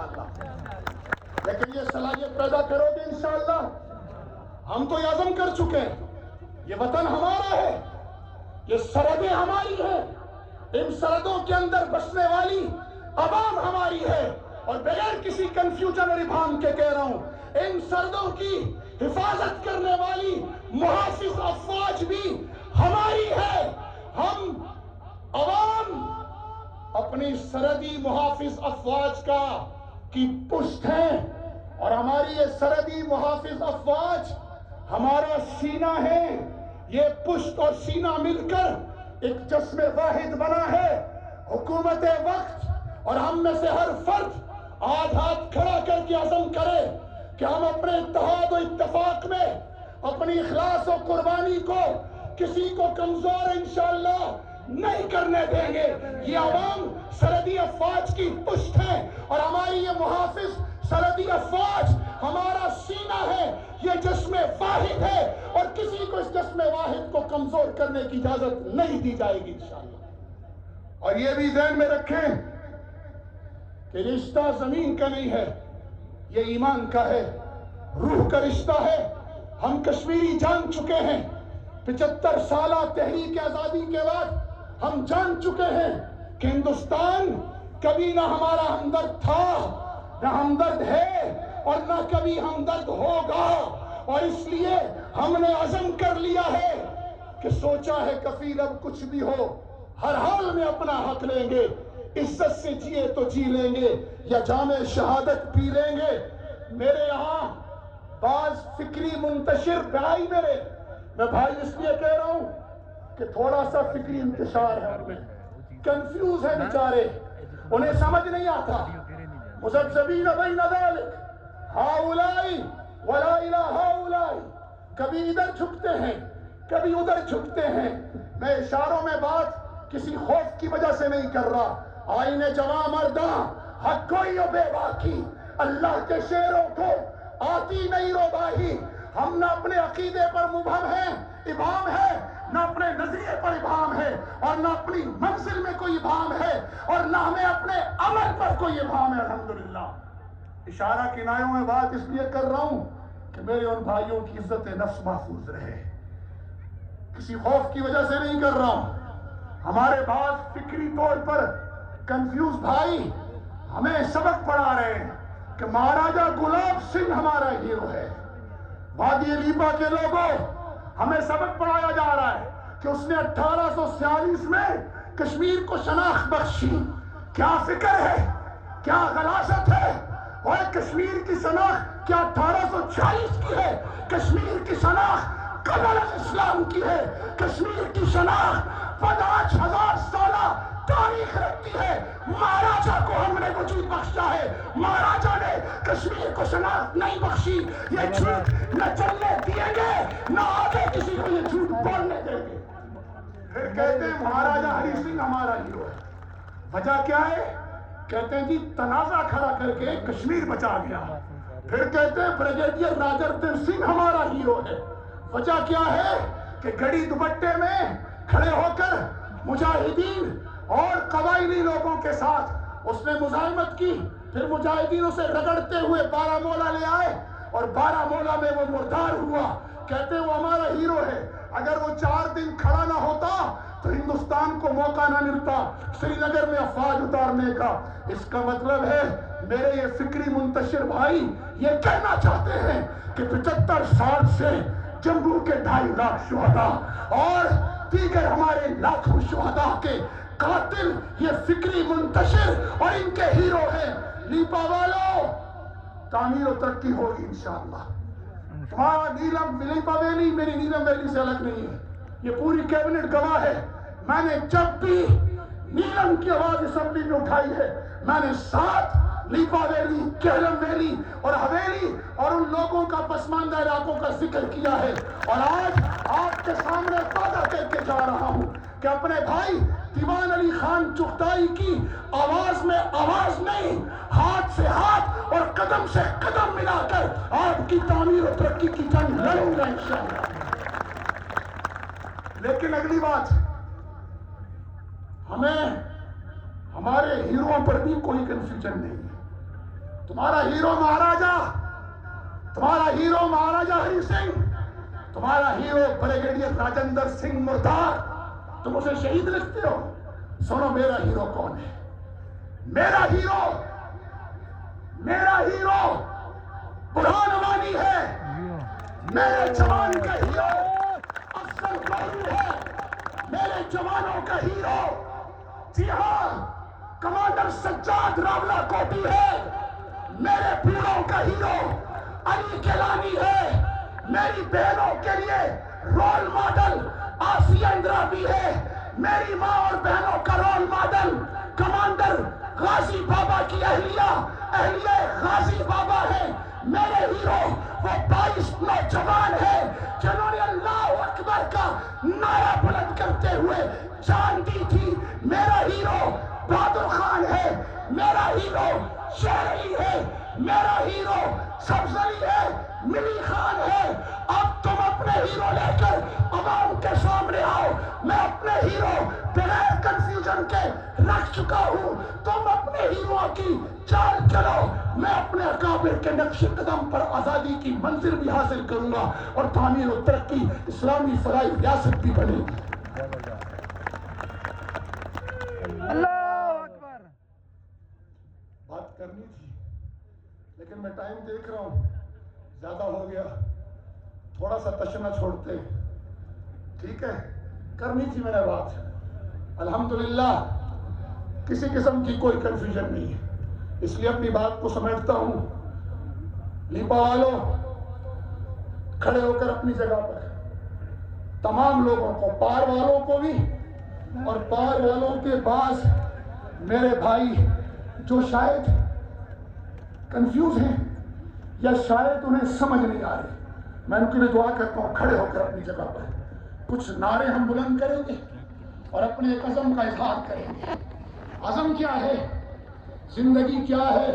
انشاءاللہ، لیکن یہ صلاحیت پیدا کرو گے انشاءاللہ۔ ہم تو یہ عزم کر چکے ہیں، یہ وطن ہمارا ہے، یہ سرحدیں ہماری ہیں، ان سرحدوں کے اندر بسنے والی عوام ہماری ہے، اور بغیر کسی کنفیوژن اور ابہام کے کہہ رہا ہوں، ان سرحدوں کی حفاظت کرنے والی محافظ افواج بھی ہماری ہے۔ ہم عوام اپنی سرحدی محافظ افواج کی پشت ہیں، اور ہماری یہ سرحدی محافظ افواج ہمارا سینہ ہے۔ یہ پشت اور سینہ مل کر ایک جسم واحد بنا ہے۔ حکومت وقت اور ہم میں سے ہر فرد آج ہاتھ کھڑا کر کے عزم کرے کہ ہم اپنے اتحاد و اتفاق میں اپنی اخلاص و قربانی کو کسی کو کمزور انشاءاللہ نہیں کرنے دیں گے۔ یہ عوام سرحدی افواج کی پشت ہے، اور ہماری یہ محافظ سرحدی افواج ہمارا سینہ ہے، یہ جسم واحد ہے، اور کسی کو اس جسم واحد کو کمزور کرنے کی اجازت نہیں دی جائے گی انشاءاللہ۔ اور یہ بھی ذہن میں رکھیں کہ رشتہ زمین کا نہیں ہے، یہ ایمان کا ہے، روح کا رشتہ ہے۔ ہم کشمیری جان چکے ہیں، 75 سالہ تحریک آزادی کے بعد ہم جان چکے ہیں کہ ہندوستان کبھی نہ ہمارا ہمدرد تھا، نہ ہمدرد ہے، اور نہ کبھی ہمدرد ہوگا۔ اور اس لیے ہم نے عزم کر لیا ہے کہ سوچا ہے کفیل اب کچھ بھی ہو ہر حال میں اپنا حق لیں گے، عزت سے جیے تو جی لیں گے یا جام شہادت پی لیں گے۔ میرے یہاں بعض فکری منتشر بھائی، میں بھائی اس لیے کہہ رہا ہوں کہ تھوڑا سا فکری انتشار ہے، ان میں کنفیوز ہے بیچارے، انہیں سمجھ نہیں آتا۔ مذبذبین بین ذلک ہؤلاء ولا الی ہؤلاء، کبھی ادھر جھکتے ہیں کبھی ادھر جھکتے ہیں۔ میں اشاروں میں بات کسی خوف کی وجہ سے نہیں کر رہا۔ آئین جواں مرداں حق کوئی و بے باکی، اللہ کے شعروں کو آتی نہیں روباہی۔ ہم نہ اپنے عقیدے پر ابہام ہے، نہ اپنے نظریے پر ابہام ہے، اور نہ اپنی منزل میں کوئی ابہام ہے، اور نہ ہمیں اپنے عمل پر کوئی ابہام ہے الحمدللہ۔ اشارہ کنایوں میں بات اس لیے کر رہا ہوں کہ میرے ان بھائیوں کی عزت نفس محفوظ رہے، کسی خوف کی وجہ سے نہیں کر رہا ہوں۔ ہمارے بعض فکری طور پر کنفیوز بھائی ہمیں سبق پڑھا رہے ہیں کہ مہاراجہ گلاب سنگھ ہمارا ہیرو ہے۔ وادی لیپا کے لوگوں، ہمیں سبق پڑھایا جا رہا ہے کہ اس نے 1846 میں کشمیر کو شناخت بخشی۔ کیا فکر ہے، کیا غلاظت ہے؟ اور کشمیر کی شناخت کیا 1846 کی ہے؟ کشمیر کی شناخت قبل اسلام کی ہے۔ کشمیر کی شناخت 5000 سالہ تاریخ رکھتی ہے۔ مہاراجہ کو ہم نے وجود بخشا ہے، مہاراجہ نے کشمیر کو شناخت نہیں بخشی۔ یہ جھوٹ نہ چلنے دیں گے، نہ آگے کسی کو یہ جھوٹ بولنے دیں گے۔ پھر کہتے ہیں مہاراجہ ہری سنگھ ہمارا ہیرو ہے۔ وجہ کیا ہے؟ کہتے ہیں جی تنازع کھڑا کر کے کشمیر بچا گیا۔ پھر کہتے ہیں بریگیڈیئر راجردھن سنگھ ہمارا ہیرو ہے۔ وجہ کیا ہے؟ کہ گڑی دوپٹے میں کھڑے ہو کر مجاہدین اور قبائلی لوگوں کے ساتھ اس نے مزاحمت کی، پھر مجاہدینوں سے رگڑتے ہوئے بارہمولہ لے آئے، اور بارہمولہ میں وہ مردار ہوا۔ کہتے ہیں وہ ہمارا ہیرو ہے۔ اگر وہ 4 دن کھڑا نہ ہوتا تو ہندوستان کو موقع نہ ملتا سری نگر میں افواج اتارنے کا۔ اس کا مطلب ہے میرے یہ فکری منتشر بھائی یہ کہنا چاہتے ہیں کہ 75 سال سے جموں کے 2.5 لاکھ شہداء اور دیگر ہمارے لاکھوں شہداء کے قاتل یہ فکری منتشر اور ان کے ہیرو ہیں۔ لیپا والوں، تعمیر و ترقی ہوگی انشاءاللہ۔ تمہارا نیلم لیپا ویلی میری نیلم ویلی سے الگ نہیں ہے، یہ پوری کیبنٹ گواہ ہے۔ میں نے جب بھی نیلم کی آواز اسمبلی میں اٹھائی ہے، میں نے ساتھ لیپا ویلی، کیلم ویلی اور حویلی اور ان لوگوں کا پسماندہ علاقوں کا ذکر کیا ہے۔ اور آج آپ کے سامنے وعدہ کر کے جا رہا ہوں کہ اپنے بھائی دیوان علی خان چغتائی کی آواز میں آواز نہیں، ہاتھ سے ہاتھ اور قدم سے قدم ملا کر آپ کی تعمیر و ترقی کی جنگ لڑوں گا انشاءاللہ۔ لیکن اگلی بات، ہمیں ہمارے ہیروؤں پر بھی کوئی کنفیوژن نہیں ہے۔ تمہارا ہیرو مہاراجا ہری سنگھ، تمہارا ہیرو بریگیڈیئر راجندر سنگھ مردار، تم اسے شہید لکھتے ہو۔ سنو میرا ہیرو کون ہے؟ میرا ہیرو برہان وانی ہے۔ میرے جوان کا ہیرو افضل گورو ہے۔ میرے جوانوں کا ہیرو جی ہاں کمانڈر سجاد راولہ کوٹی ہے۔ میرے بوڑھوں کا ہیرو علی کیلانی ہے۔ میری بہنوں کے لیے رول ماڈل آسیہ اندرابی ہے۔ میری ماں اور بہنوں کا رول ماڈل کمانڈر غازی بابا کی اہلیہ غازی بابا ہے۔ میرے ہیرو وہ 22 نوجوان ہیں جنہوں نے اللہ اکبر کا نعرہ بلند کرتے ہوئے جان دی تھی۔ میرا ہیرو بہادر خان ہے۔ میرا ہیرو شیر علی ہے۔ میرا ہیرو سبز علی ہے، ملی خان ہے۔ اب تم اپنے ہیرو لے کر عوام کے سامنے آؤ۔ میں اپنے ہیرو بغیر کنفیوژن کے رکھ چکا ہوں۔ تم اپنے ہیرو کی چال چلو، میں اپنے اکابر کے نقش قدم پر آزادی کی منزل بھی حاصل کروں گا اور تعمیر و ترقی اسلامی فلاحی ریاست بھی بنے گی۔ اللہ اکبر۔ بات کرنی تھی لیکن میں ٹائم دیکھ رہا ہوں زیادہ ہو گیا، تھوڑا سا تشنہ چھوڑتے، ٹھیک ہے؟ کرنی تھی میں نے بات۔ الحمدللہ کسی قسم کی کوئی کنفیوژن نہیں ہے، اس لیے اپنی بات کو سمیٹتا ہوں۔ لیپا والوں کھڑے ہو کر اپنی جگہ پر تمام لوگوں کو، پار والوں کو بھی اور پار والوں کے بعض میرے بھائی جو شاید کنفیوز ہیں یا شاید انہیں سمجھ نہیں آ رہی، میں ان کے لیے دعا کرتا ہوں کھڑے ہو کر اپنی جگہ پر کچھ نعرے ہم بلند کریں گے اور اپنے ایک عزم کا اظہار کریں گے۔ عزم کیا ہے؟ زندگی کیا ہے؟